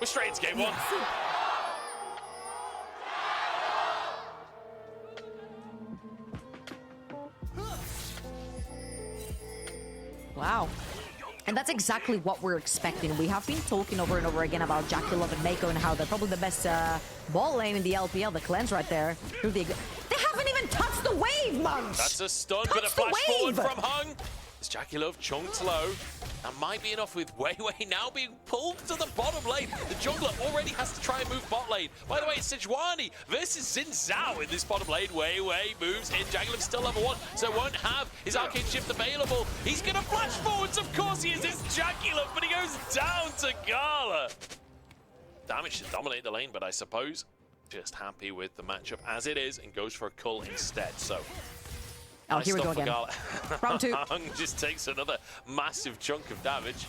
We're straight into game one. Wow. And that's exactly what we're expecting. We have been talking over and over again about JackeyLove and Mako and how they're probably the best ball lane in the LPL, the cleanse right there. They haven't even touched the wave, Munch! That's a stun, but a flash forward from Hung. As JackeyLove chunked low. That might be enough with Wei now being pulled to the bottom lane. The jungler already has to try and move bot lane. By the way, it's Sejuani versus Xin Zhao in this bottom lane. Wei moves in. JackeyLove's still level 1, so won't have his arcane shift available. He's going to flash forwards. Of course he is. It's JackeyLove, but he goes down to Gala. Damage to dominate the lane, but I suppose just happy with the matchup as it is and goes for a cull instead. So. Oh, here we go again. Round 2. Hung just takes another massive chunk of damage.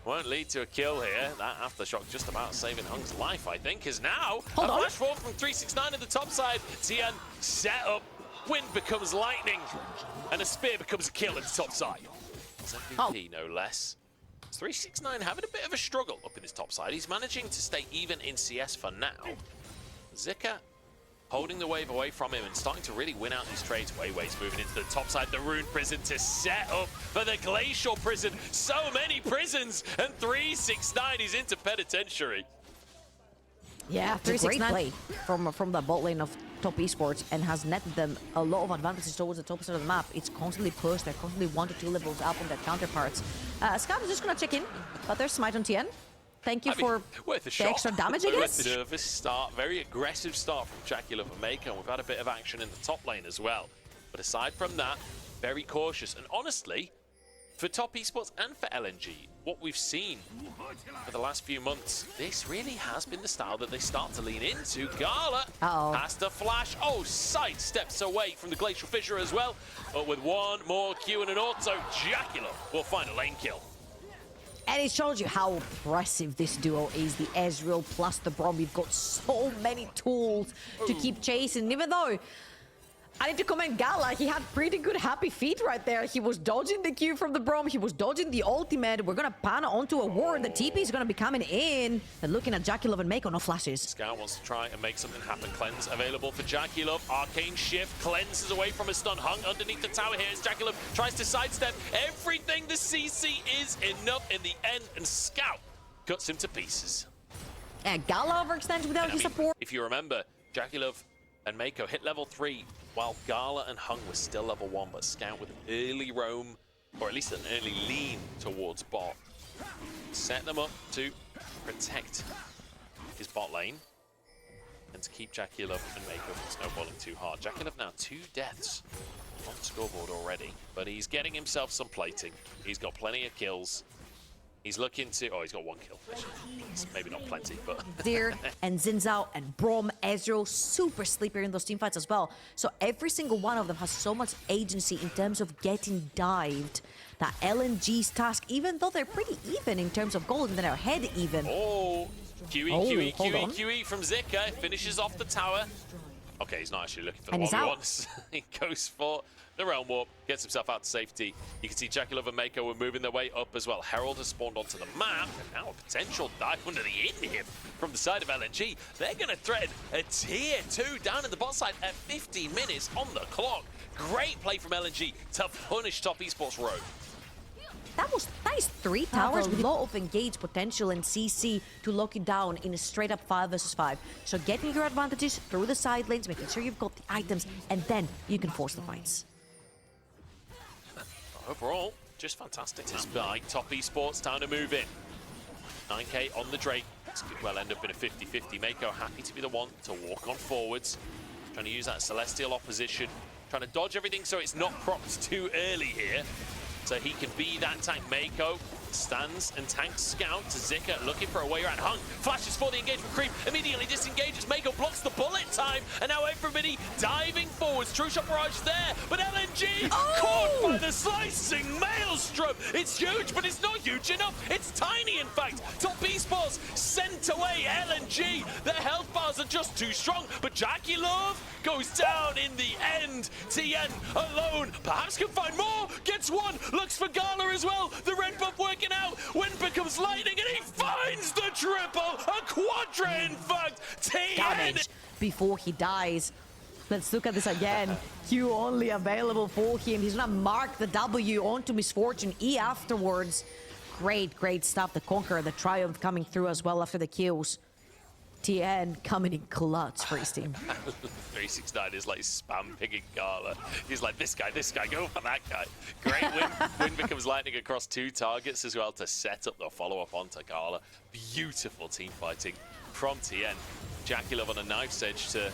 Won't lead to a kill here. That aftershock just about saving Hung's life, I think, is now a flash forward from 369 at the top side. Tian set up. Wind becomes lightning. And a spear becomes a kill at the top side. It's MVP, no less. 369 having a bit of a struggle up in this top side. He's managing to stay even in CS for now. Zika holding the wave away from him and starting to really win out these trades. Wei's moving into the top side, the Rune Prison to set up for the Glacial Prison. So many prisons, and 369 is into penitentiary. Yeah, it's a great play from the bot lane of Top Esports and has netted them a lot of advantages towards the top side of the map. It's constantly pushed, they're constantly 1 to 2 levels up on their counterparts. Scout is just gonna check in, but there's Smite on Tien. Thank you for the extra damage, I guess. Nervous start, very aggressive start from JackeyLove and Mako, and we've had a bit of action in the top lane as well. But aside from that, very cautious. And honestly, for Top Esports and for LNG, what we've seen for the last few months, this really has been the style that they start to lean into. Gala has to flash. Oh, side steps away from the Glacial Fissure as well. But with one more Q and an auto, JackeyLove will find a lane kill. And it shows you how impressive this duo is, the Ezreal plus the Braum. We've got so many tools to keep chasing, even though I need to comment Gala, he had pretty good happy feet right there. He was dodging the Q from the Braum, he was dodging the ultimate. We're gonna pan onto a ward, the TP is gonna be coming in. And looking at JackeyLove and Mako, no flashes. Scout wants to try and make something happen. Cleanse available for JackeyLove. Arcane shift, cleanses away from a stun. Hung underneath the tower here as JackeyLove tries to sidestep. Everything the CC is enough in the end, and Scout cuts him to pieces. And Gala overextends without his support. If you remember, JackeyLove and Mako hit level 3 while Gala and Hung were still level 1, but Scout with an early roam, or at least an early lean towards bot, set them up to protect his bot lane and to keep JackeyLove and Mako from snowballing too hard. JackeyLove now 2 deaths on the scoreboard already, but he's getting himself some plating. He's got plenty of kills. He's looking to... Oh, he's got 1 kill. It's maybe not plenty, but... Deer and Xin Zhao and Braum, Ezreal, super sleeper in those teamfights as well. So every single one of them has so much agency in terms of getting dived. That LNG's task, even though they're pretty even in terms of gold and they're ahead even. Oh, QE from Zika. Finishes off the tower. Okay, he's not actually looking for the 1v1. He goes for the Realm Warp, gets himself out to safety. You can see JackeyLove and Mako were moving their way up as well. Herald has spawned onto the map, and now a potential dive under the in-hip from the side of LNG. They're going to threaten a tier 2 down in the bot side at 15 minutes on the clock. Great play from LNG to punish Top Esports Rogue. That is 3 towers with a lot of engaged potential and CC to lock it down in a straight up 5 versus 5. So getting your advantages through the side lanes, making sure you've got the items, and then you can force the fights. Overall, just fantastic. This by Top Esports, time to move in. 9k on the Drake. This could well end up in a 50-50. Mako happy to be the one to walk on forwards. Trying to use that Celestial opposition. Trying to dodge everything so it's not propped too early here. So he can be that tank. Mako stands and tanks Scout to Zika, looking for a way around. Hung flashes for the engagement creep, immediately disengages. Mako blocks the bullet time, and now everybody diving forwards. True shot barrage there, but LNG caught by the slicing maelstrom. It's huge, but it's not huge enough. It's tiny, in fact. Top Esports sent away LNG. Their health bars are just too strong, but JackeyLove goes down in the end. Tien alone, perhaps can find more, gets one, looks for Gala as well. The red buff working taken out. Wind becomes lightning, and he finds the triple. A quadra, in fact. Damage before he dies. Let's look at this again. Q only available for him. He's gonna mark the W onto Misfortune E afterwards. Great stuff. The Conqueror, the Triumph coming through as well after the kills. TN coming in clutch for his team. 369 is like spam picking Gala. He's like, this guy, go for that guy. Great win. Win becomes lightning across 2 targets as well to set up the follow-up onto Gala. Beautiful team fighting from TN. Jackie Love on a knife's edge to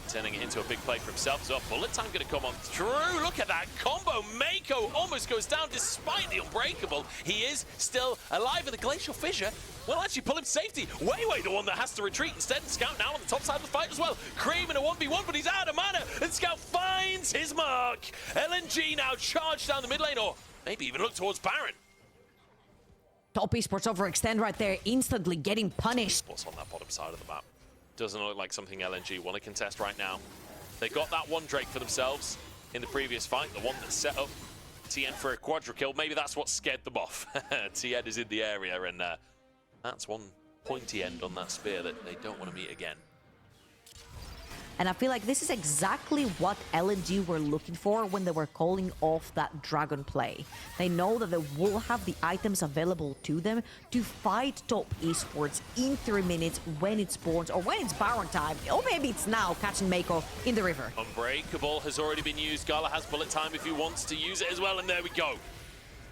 turning it into a big play for himself as well. Bullet time going to come on through. Look at that combo. Mako almost goes down despite the unbreakable. He is still alive in the glacial fissure. Well, actually pull him to safety. Way the one that has to retreat instead. Scout now on the top side of the fight as well. Cream in a 1v1, but he's out of mana. And Scout finds his mark. LNG now charged down the mid lane, or maybe even look towards Baron. Top Esports overextend right there, instantly getting punished. What's on that bottom side of the map? Doesn't look like something LNG want to contest right now. They got that one Drake for themselves in the previous fight, the one that set up TN for a quadra kill. Maybe that's what scared them off. TN is in the area, and that's one pointy end on that spear that they don't want to meet again. And I feel like this is exactly what LNG were looking for when they were calling off that dragon play. They know that they will have the items available to them to fight Top Esports in 3 minutes when it spawns, or when it's Baron time, or maybe it's now catching Mako in the river. Unbreakable has already been used. Gala has bullet time if he wants to use it as well, and there we go.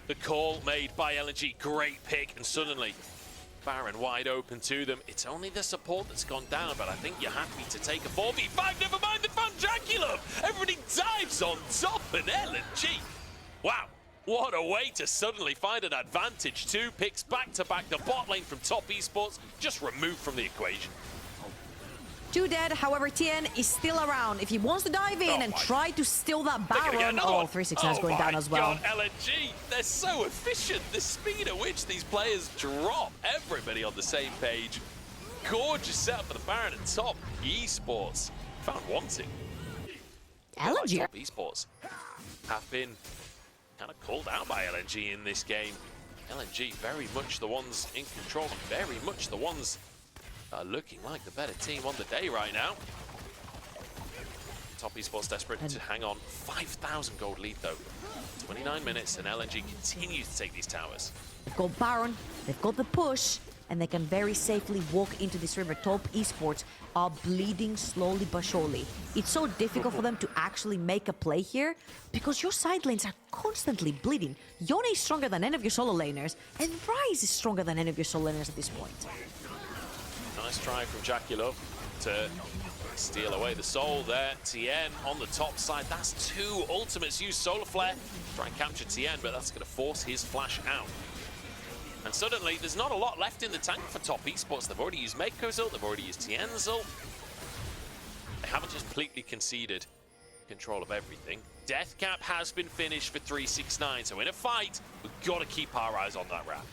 The call made by LNG, great pick, and suddenly Baron wide open to them. It's only the support that's gone down, but I think you're happy to take a 4v5. Never mind the fun Dracula. Everybody dives on top and LNG. Wow, what a way to suddenly find an advantage. 2 picks back-to-back. The bot lane from Top Esports just removed from the equation. 2 dead, however, TN is still around. If he wants to dive in and try to steal that Baron, 369 is going down as well. God, LNG, they're so efficient. The speed at which these players drop everybody on the same page. Gorgeous setup for the Baron at Top Esports. Found wanting. LNG. Top Esports have been kind of called out by LNG in this game. LNG very much the ones in control and very much the ones are looking like the better team on the day right now. Top Esports desperate to hang on. 5,000 gold lead though. 29 minutes and LNG continues to take these towers. They've got Baron, they've got the push, and they can very safely walk into this river. Top Esports are bleeding slowly but surely. It's so difficult for them to actually make a play here because your side lanes are constantly bleeding. Yone is stronger than any of your solo laners, and Ryze is stronger than any of your solo laners at this point. Nice try from Jackie Love to steal away the soul there. TN on the top side. That's 2 ultimates. Use Solar Flare. Try and capture TN, but that's going to force his flash out. And suddenly, there's not a lot left in the tank for Top Esports. They've already used Mako's ult. They've already used TN's ult. They haven't just completely conceded control of everything. Death cap has been finished for 369. So in a fight, we've got to keep our eyes on that wrap.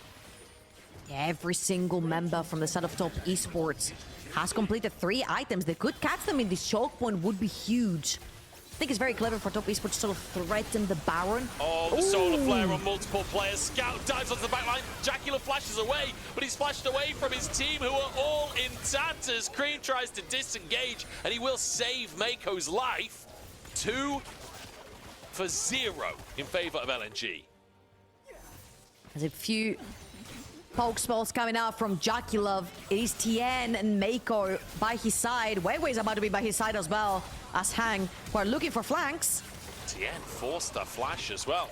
Every single member from the side of Top Esports has completed 3 items. They could catch them in this choke point, would be huge. I think it's very clever for Top Esports to sort of threaten the Baron. Oh, the Solar Flare on multiple players. Scout dives onto the backline. Jacula flashes away, but he's flashed away from his team who are all in tatters. Cream tries to disengage, and he will save Mako's life. 2 for 0 in favor of LNG. There's a few poke spells coming out from Jackie-Love. It is TN and Mako by his side. Weiwei is about to be by his side as well as Hang, who are looking for flanks. TN forced a flash as well.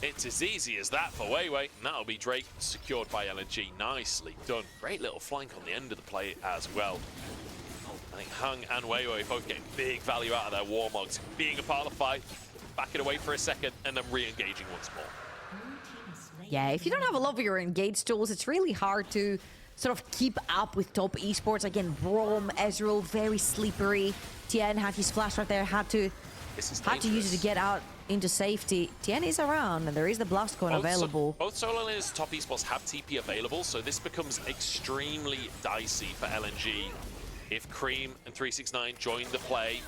It's as easy as that for Weiwei. And that'll be Drake secured by LNG. Nicely done. Great little flank on the end of the play as well. I think Hung and Weiwei both getting big value out of their Warmogs. Being a part of the fight, backing away for a second, and then re-engaging once more. Yeah, if you don't have a lot of your engage tools, it's really hard to sort of keep up with Top Esports. Again, Braum, Ezreal, very slippery. Tien had his flash right there, had to use it to get out into safety. Tien is around, and there is the Blast Cone available. Both solo laners Top Esports have TP available, so this becomes extremely dicey for LNG. If Cream and 369 join the play,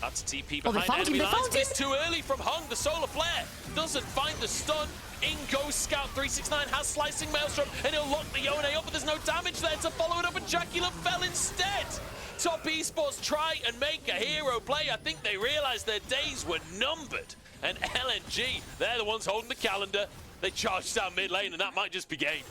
that's TP behind enemy lines. It's too early from Hung. The Solar Flare doesn't find the stun. In goes Scout. 369 has Slicing Maelstrom, and he'll lock the Yone up, but there's no damage there to follow it up, and Jacula fell instead. Top Esports try and make a hero play. I think they realized their days were numbered. And LNG, they're the ones holding the calendar. They charged down mid lane, and that might just be game.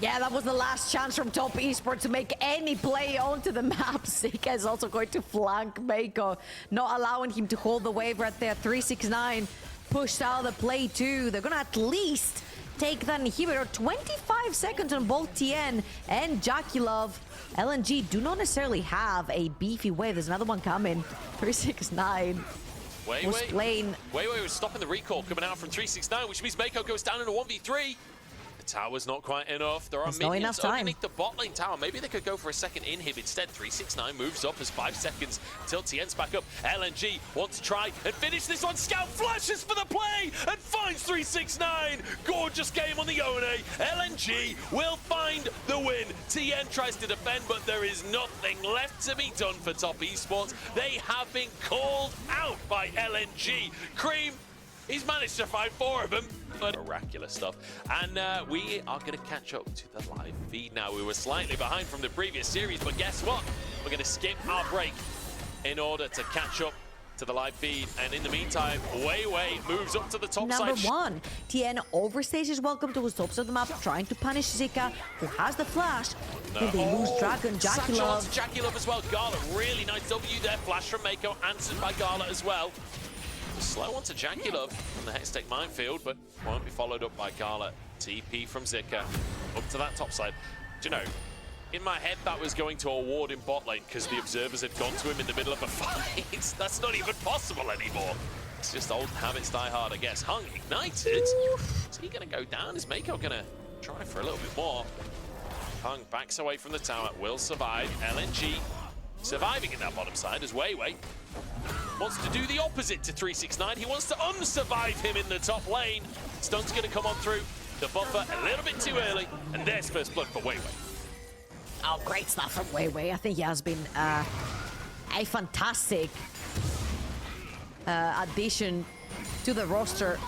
Yeah, that was the last chance from Top Esports to make any play onto the map. Zika is also going to flank Mako, not allowing him to hold the wave right there. 369 pushed out the play too. They're gonna at least take that inhibitor. 25 seconds on both TN and Jacula. LNG do not necessarily have a beefy wave. There's another one coming. 369 was playing. Wait, was stopping the recall coming out from 369, which means Mako goes down in a 1v3. The tower's not quite enough. There are minions underneath the bot lane tower. Maybe they could go for a second inhib instead. 369 moves up as 5 seconds till TN's back up. LNG wants to try and finish this one. Scout flashes for the play and finds 369. Gorgeous game on the Yone. LNG will find the win. TN tries to defend, but there is nothing left to be done for Top Esports. They have been called out by LNG. Cream, he's managed to find 4 of them. Miraculous stuff. And we are going to catch up to the live feed now. We were slightly behind from the previous series, but guess what? We're going to skip our break in order to catch up to the live feed. And in the meantime, Wei moves up to the top side. Number 1, TN overstays his welcome to his tops of the map, trying to punish Zika, who has the flash. Will they lose Dragon? Jacula as well. Gala, really nice W there. Flash from Mako, answered by Gala as well. Slow onto Jacula from the Hextech minefield, but won't be followed up by Gala. TP from Zika up to that top side. Do you know, in my head that was going to a ward in bot lane because the observers had gone to him in the middle of a fight. That's not even possible anymore. It's just old habits die hard, I guess. Hung ignited. Is he going to go down? Is Mako going to try for a little bit more? Hung backs away from the tower, will survive. LNG surviving in that bottom side as Wei wants to do the opposite to 369. He wants to unsurvive him in the top lane. Stun's going to come on through the buffer a little bit too early, and there's first blood for Wei. Oh, great stuff from Wei. I think he has been a fantastic addition to the roster.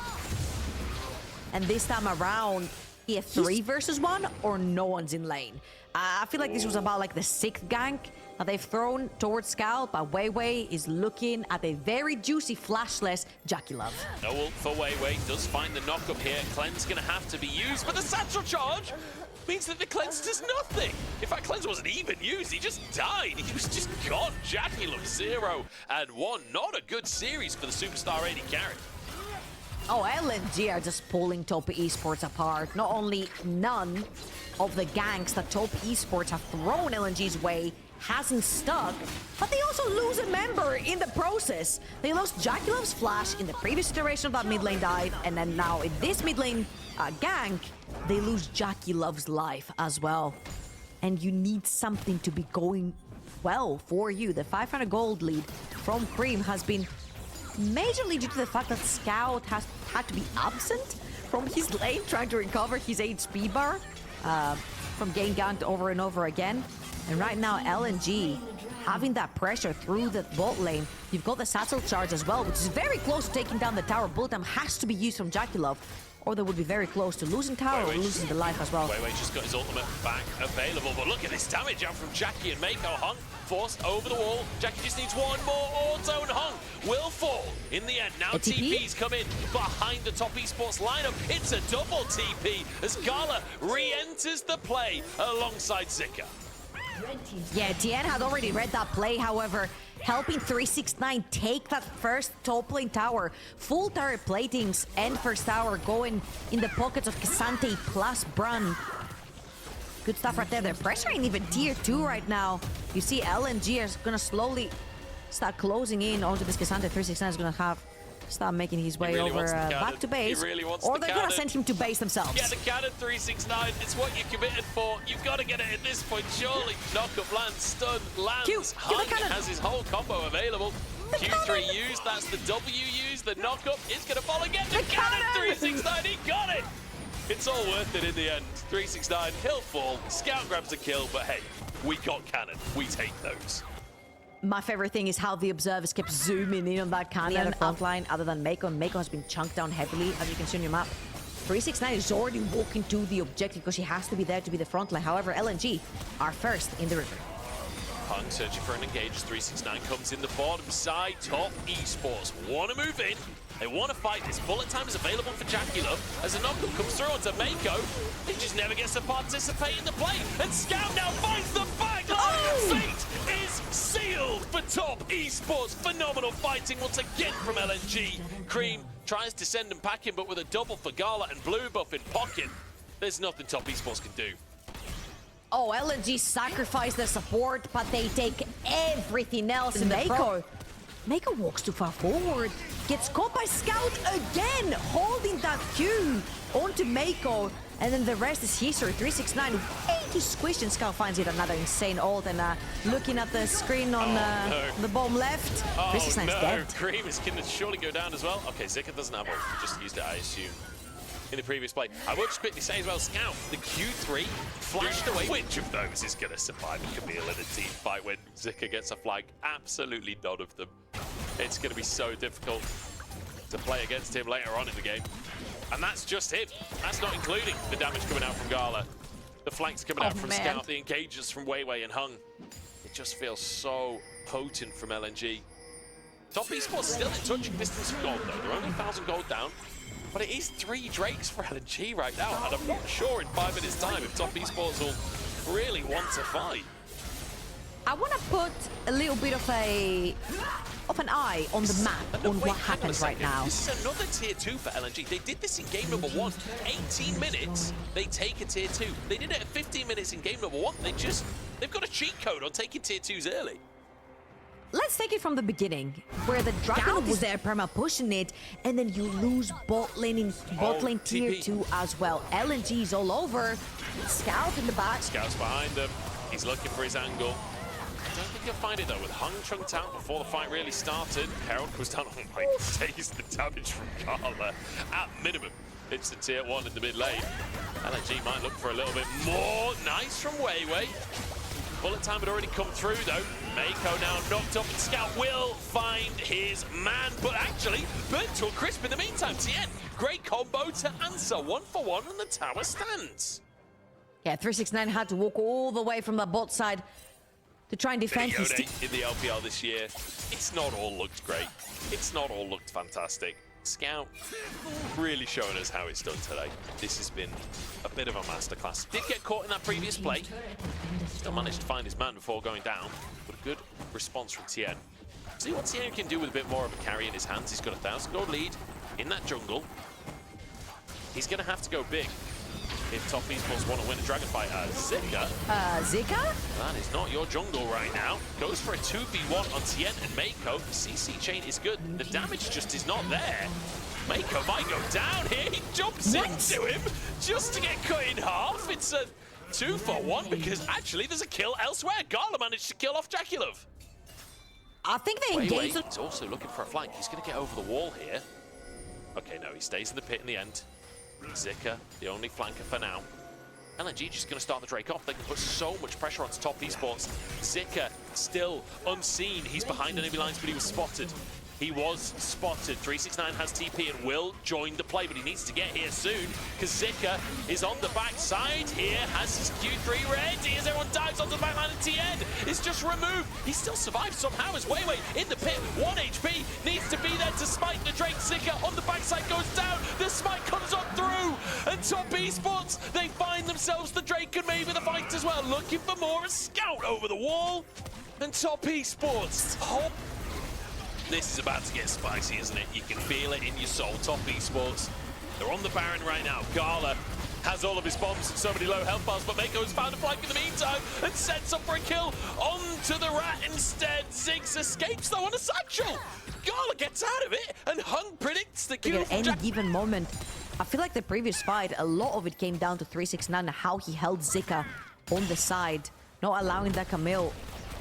And this time around, he had 3 versus 1 or no one's in lane. I feel like this was about like the 6th gank that they've thrown towards Scout, but Wei is looking at a very juicy flashless Jacula. No ult for Wei. Does find the knock up here. Cleanse gonna have to be used, but the satchel charge means that the cleanse does nothing. In fact, cleanse wasn't even used. He just died. He was just gone. Jacula 0 and 1. Not a good series for the Superstar AD carry. Oh, LNG are just pulling Top Esports apart. Not only none of the ganks that Top Esports have thrown LNG's way hasn't stuck, but they also lose a member in the process. They lost Jacula's flash in the previous iteration of that mid lane dive, and then now in this mid lane gank, they lose Jacula's life as well. And you need something to be going well for you. The 500 gold lead from Cream has been majorly due to the fact that Scout has had to be absent from his lane, trying to recover his HP bar from getting ganked over and over again. And right now, LNG having that pressure through the bot lane. You've got the satchel charge as well, which is very close to taking down the tower. Bullet time has to be used from Jacula, or they would be very close to losing tower or losing the life as well. Wei just got his ultimate back available, but look at this damage out from Jackie and Mako. Hung forced over the wall. Jackie just needs one more auto, and Hung will fall in the end. Now TP's come in behind the Top Esports lineup. It's a double TP as Gala re-enters the play alongside Zika. Yeah, TN had already read that play, however, helping 369 take that first top lane tower. Full turret platings and first tower going in the pockets of K'Sante plus Brun. Good stuff right there. They're pressuring even tier 2 right now. You see LNG is going to slowly start closing in onto this K'Sante. 369 is going to start making his way over back to base. Or they're going to send him to base themselves. Get the cannon, 369. It's what you committed for. You've got to get it at this point, surely. Knockup lands, stun lands. Hung has his whole combo available. Q3 used, that's the W used. The knockup is going to fall again. The cannon, 369, he got it. It's all worth it in the end. 369, he'll fall. Scout grabs a kill, but hey, we got cannon. We take those. My favorite thing is how the observers kept zooming in on that cannon front line, other than Mako. And Mako has been chunked down heavily, as you can see on your map. 369 is already walking to the objective because she has to be there to be the front line. However, LNG are first in the river. Hung searching for an engage as 369 comes in the bottom side. Top Esports want to move in. They want to fight. This bullet time is available for Jackie as a knockup comes through onto Mako. He just never gets to participate in the play. And Scout now finds the back line. Oh! Fate is sealed for Top Esports. Phenomenal fighting once again from LNG. Cream tries to send them packing, but with a double for Gala and Blue buff in pocket, there's nothing Top Esports can do. Oh, LNG sacrificed the support, but they take everything else in the Mako. Mako walks too far forward, gets caught by Scout again, holding that Q onto Mako, and then the rest is history. 369 way too squished, and Scout finds it another insane ult, and looking at the screen on the bottom left, 369's dead. Cream is going to surely go down as well. Okay, Zika doesn't have ult, he just used it, I assume, in the previous play. I will just quickly say as well, Scout, the Q3 flashed away. Which of those is going to survive a Camille in a team fight when Zika gets a flag? Absolutely none of them. It's going to be so difficult to play against him later on in the game. And that's just him. That's not including the damage coming out from Gala, the flanks coming out from Scout, the engages from Weiwei and Hung. It just feels so potent from LNG. Top Esports still in touching distance of gold though. They're only 1,000 gold down. But it is 3 Drakes for LNG right now, and I'm not sure in 5 minutes' time if Top Esports will really want to fight. I want to put a little bit of an eye on the map on what happens right now. This is another tier 2 for LNG. They did this in game number 1. 18 minutes, they take a tier 2. They did it at 15 minutes in game number 1. They've got a cheat code on taking tier 2s early. Let's take it from the beginning, where the Dragon was there, perma pushing it, and then you lose bot lane tier TP. 2 as well. LNG is all over. Scout in the back. Scout's behind them. He's looking for his angle. I don't think he'll find it though, with Hung chunked out before the fight really started. Herald goes down. Oh my, takes the damage from Gala. At minimum, it's the tier 1 in the mid lane. LNG might look for a little bit more. Nice from Weiwei. Bullet time had already come through though. Mako now knocked up, and Scout will find his man, but actually burnt to a crisp in the meantime. TN, great combo to answer 1 for 1, and the tower stands. Yeah, 369 had to walk all the way from the bot side to try and defend his team. In the LPL this year, it's not all looked great. It's not all looked fantastic. Scout really showing us how it's done today. This has been a bit of a masterclass. Did get caught in that previous play. Still managed to find his man before going down. But a good response from TN. See what TN can do with a bit more of a carry in his hands. He's got a 1,000 gold lead in that jungle. He's going to have to go big if Top Esports want to win a dragon fight. Zika? Zika? That is not your jungle right now. Goes for a 2v1 on Tien and Mako. CC chain is good. The damage just is not there. Mako might go down here. He jumps into him just to get cut in half. It's a 2 for 1 because actually there's a kill elsewhere. Gala managed to kill off Jackulov. I think they engaged. He's also looking for a flank. He's going to get over the wall here. Okay, no, he stays in the pit in the end. Zika, the only flanker for now. LNG just going to start the Drake off. They can put so much pressure onto Top Esports. Zika still unseen. He's behind enemy lines, but he was spotted. He was spotted. 369 has TP and will join the play, but he needs to get here soon because Zika is on the backside here, has his Q3 ready as everyone dives onto the backline and Tien is just removed. He still survives somehow as Weiwei in the pit. 1 HP needs to be there to smite the Drake. Zika on the backside goes down. The smite comes on through and Top Esports, they find themselves the Drake and maybe the fight as well. Looking for more, a scout over the wall and Top Esports. Oh. This is about to get spicy, isn't it? You can feel it in your soul. Top Esports, they're on the Baron right now. Gala has all of his bombs and so many low health bars, but Mako has found a flank in the meantime and sets up for a kill onto the rat instead. Ziggs escapes though on a satchel. Gala gets out of it and Hung predicts the kill. At any given moment, I feel like the previous fight, a lot of it came down to 369, how he held Zika on the side, not allowing that Camille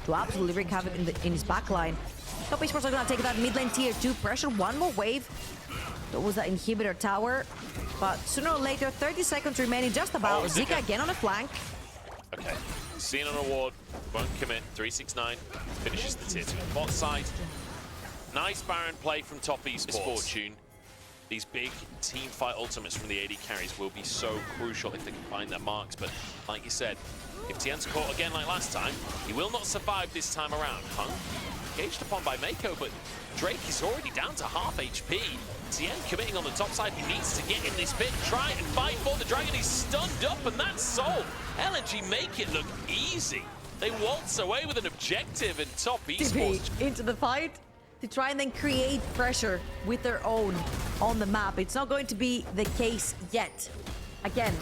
to absolutely wreak havoc in his backline. Top Esports are going to take that mid lane tier 2 pressure. One more wave. That was that inhibitor tower. But sooner or later, 30 seconds remaining just about. Zika again on the flank. Okay, seen an award, won't commit. 369 finishes the tier 2 bot side. Nice Baron play from Top Esports. Fortune These big team fight ultimates from the AD carries will be so crucial if they can find their marks. But like you said, if Tien's caught again like last time, he will not survive this time around. Hung, engaged upon by Mako, but Drake is already down to half HP. Tien committing on the top side. He needs to get in this pit, try and fight for the dragon. He's stunned up, and that's solved. LNG make it look easy. They waltz away with an objective in top esports. Into the fight to try and then create pressure with their own on the map. It's not going to be the case yet. Again,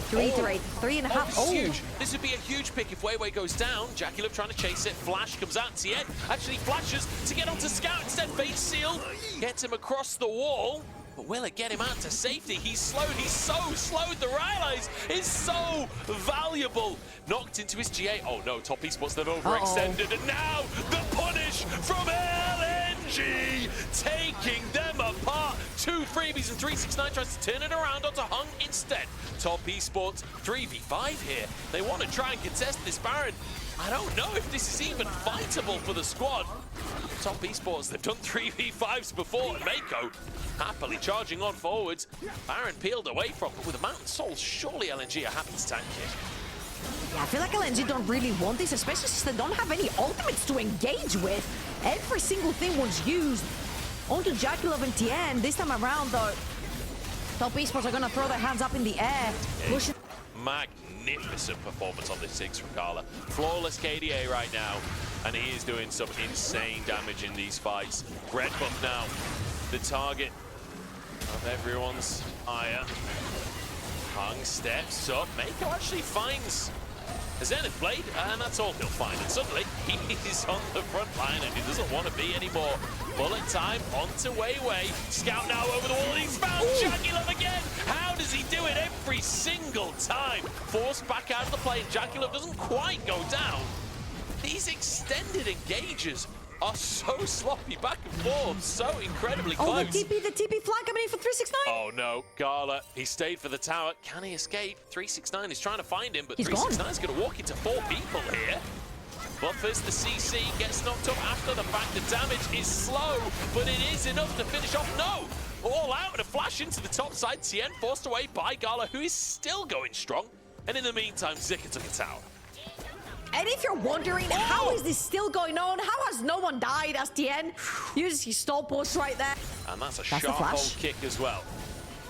to reiterate, 3.5. This is huge. This would be a huge pick if Weiwei goes down. JackeyLove trying to chase it. Flash comes out. Tien actually flashes to get onto Scout instead. Face seal gets him across the wall. But will it get him out to safety? He's slowed. He's so slowed. The Rylai's is so valuable. Knocked into his GA. Oh no, top esports, they've overextended. And now the punish from LNG, taking them apart. 2 freebies and 369 tries to turn it around onto Hung instead. Top esports 3v5 here. They want to try and contest this Baron. I don't know if this is even fightable for the squad. Top esports, they've done 3v5s before, and Mako happily charging on forwards. Baron peeled away from, but with a Mountain Soul, surely LNG are happy to tank it. Yeah, I feel like LNG don't really want this, especially since they don't have any ultimates to engage with. Every single thing was used onto JackeyLove and Tien. This time around, though, top esports are going to throw their hands up in the air. Push it. Magnificent performance on this 6 from Gala. Flawless KDA right now, and he is doing some insane damage in these fights. Red buff now, the target of everyone's ire. Hung steps up. Mako actually finds a Zenith Blade, and that's all he'll find. And suddenly, he's on the front line, and he doesn't want to be anymore. Bullet time onto Weiwei. Scout now over the wall, and he's found JackeyLove again. How does he do it every single time? Forced back out of the play, and JackeyLove doesn't quite go down. These extended engages are so sloppy back and forth, so incredibly close. Oh, the TP flag coming in for 369. Oh no, Gala, he stayed for the tower. Can he escape? 369 is trying to find him, but He's 369 is going to walk into 4 people here. Buffers the CC, gets knocked up after the fact. The damage is slow, but it is enough to finish off. No! All out and a flash into the top side. Tien forced away by Gala, who is still going strong. And in the meantime, Zika took a tower. And if you're wondering, how is this still going on? How has no one died as Tien uses his stall push right there? And that's a sharp old kick as well.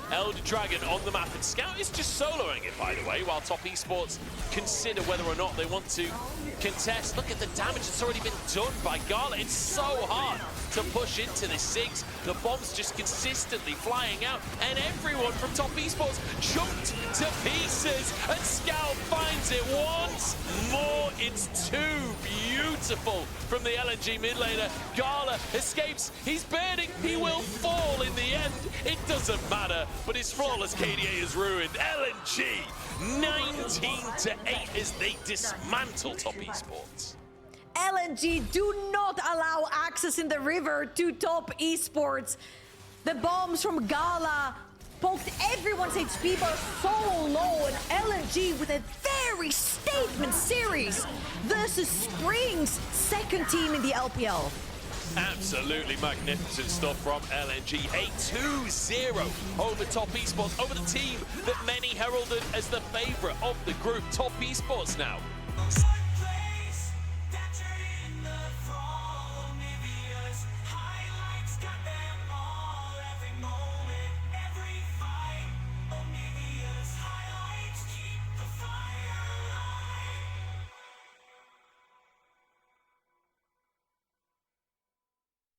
Elder Dragon on the map, and Scout is just soloing it, by the way, while top esports consider whether or not they want to contest. Look at the damage that's already been done by Gala. It's so hard to push into this 6. The bombs just consistently flying out, and everyone from top esports chunked to pieces, and Scout finds it once more. It's too beautiful from the LNG mid laner. Gala escapes. He's burning. He will fall in the end. It doesn't matter. But his flawless KDA is ruined. LNG 19-8 as they dismantle top esports. LNG do not allow access in the river to top esports. The bombs from Gala poked everyone's HP bar so low, and LNG with a very statement series versus Spring's second team in the LPL. Absolutely magnificent stuff from LNG. A 2-0 over top esports, over the team that many heralded as the favorite of the group. Top esports now